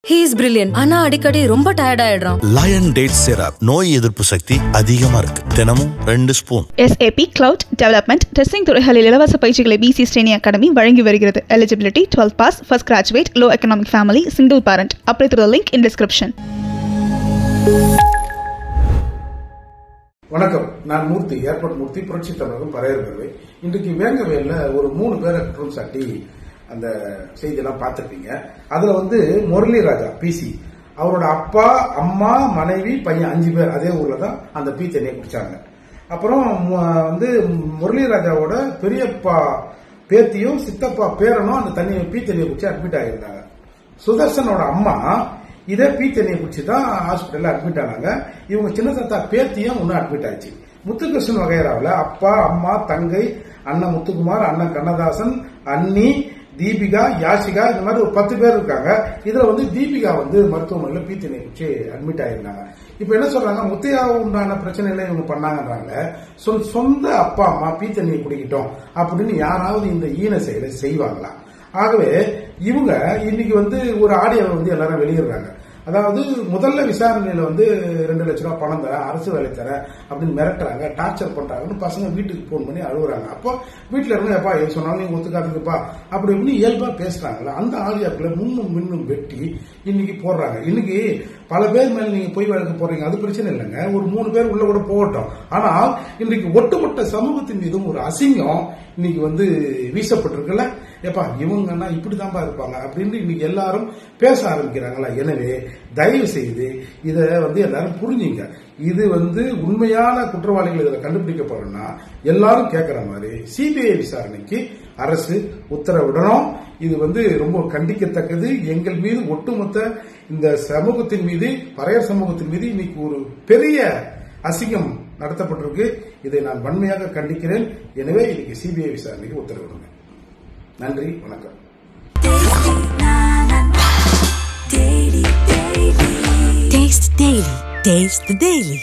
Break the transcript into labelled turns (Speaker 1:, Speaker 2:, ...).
Speaker 1: He is brilliant. ஆனா அடிக்கடி ரொம்ப டயர்ட் ஆயிடுறான்.
Speaker 2: Lion Date Syrup நோய் எதிர்ப்பு சக்தி அதிகமா இருக்கு. தினமும் 2 spoon.
Speaker 3: SAP Cloud Development Testing துறைகளில் இலவச பயிற்சிகளை BC Sreni Academy வழங்கி வருகிறது. Eligibility 12 pass, first graduate, low economic family, single parent. Apply through the link in description.
Speaker 4: வணக்கம், நான் மூர்த்தி, ஏர்போர்ட் மூர்த்தி, புரட்சி தமிழகம் பரையர்கர்வை. இன்றைக்கு வேங்கவேல ஒரு 3 பேரை குற்றம் சாட்டி அந்த செய்தியெல்லாம் பார்த்துருப்பீங்க. அதுல முரளி ராஜா பிசி, அவரோட அப்பா, அம்மா, மனைவி, பையன் 5 பேர் அதே ஊர்ல தான் அந்த பீ தண்ணியை குடிச்சாங்க. அப்புறம் முரளி ராஜாவோட பெரியப்பா பேத்தியும் சித்தப்பா பேரனும் அந்த பீ தண்ணியை குடிச்சு அட்மிட் ஆகியிருந்தாங்க. சுதர்சனோட அம்மா இதே பீ தண்ணியை குடிச்சு தான் ஹாஸ்பிட்டல்ல அட்மிட் ஆனாங்க. இவங்க சின்ன தாத்தா பேத்தியும் இன்னும் அட்மிட் ஆயிடுச்சு. முத்துகிருஷ்ணன் வகைராவில் அப்பா, அம்மா, தங்கை, அண்ணன் முத்துக்குமார், அண்ணன் கண்ணதாசன், அண்ணி, தீபிகா, யாசிகா, இந்த மாதிரி ஒரு 10 பேர் இருக்காங்க. இதுல தீபிகா மருத்துவமனையில பீ தண்ணியை குடிச்சு அட்மிட் ஆயிருந்தாங்க. இப்ப என்ன சொல்றாங்க, முத்தையாவுக்கு உண்டான பிரச்சனையில இவங்க பண்ணாங்கன்றாங்க. சொந்த அப்பா அம்மா பீ தண்ணியை குடிக்கிட்டோம் அப்படின்னு யாராவது இந்த ஈன செயலை செய்வாங்களா? ஆகவே இவங்க இன்னைக்கு ஒரு ஆடியோ எல்லாரும் வெளியிடுறாங்க. அதாவது முதல்ல விசாரணையில 2 லட்சம் ரூபாய் பணம் தர, அரசு வேலை தர அப்படின்னு மிரட்டுறாங்க, டார்ச்சர் பண்றாங்கன்னு பசங்க வீட்டுக்கு போன் பண்ணி அழுகுறாங்க. அப்போ வீட்டுல இருந்து எப்பா எது சொன்னாலும் நீங்க ஒத்துக்காதுப்பா அப்படி இப்படின்னு இயல்பா பேசுறாங்கல்ல, அந்த ஆடியோக்களை முன்னும் வெட்டி இன்னைக்கு போடுறாங்க. இன்னைக்கு பல பேர் மேல நீங்க பொய் வழக்கு போடுறீங்க, அது பிரச்சனை இல்லைங்க, ஒரு 3 பேர் உள்ள கூட போகட்டும். ஆனால் இன்னைக்கு ஒட்டுமொத்த சமூகத்தின் மீதும் ஒரு அசிங்கம் இன்னைக்கு வீசப்பட்டிருக்குல்ல. ஏப்பா இவங்கன்னா இப்படிதான்பா இருப்பாங்க அப்படின்னு இன்னைக்கு எல்லாரும் பேச ஆரம்பிக்கிறாங்களா? எனவே தயவு செய்து இத எல்லாரும் புரிஞ்சுங்க. இது உண்மையான குற்றவாளிகள் இதுல கண்டுபிடிக்கப்படணும்னா எல்லாரும் கேட்கிற மாதிரி சிபிஐ விசாரணைக்கு அரசு உத்தரவிடணும். இது ரொம்ப கண்டிக்கத்தக்கது. எங்கள் மீது ஒட்டுமொத்த இந்த சமூகத்தின் மீது, பறையர் சமூகத்தின் மீது இன்னைக்கு ஒரு பெரிய அசிங்கம் நடத்தப்பட்டிருக்கு. இதை நான் வன்மையாக கண்டிக்கிறேன். எனவே இன்னைக்கு சிபிஐ விசாரணைக்கு உத்தரவிடுங்க. நன்றி, வணக்கம்.
Speaker 5: Taste Daily. Taste the Daily.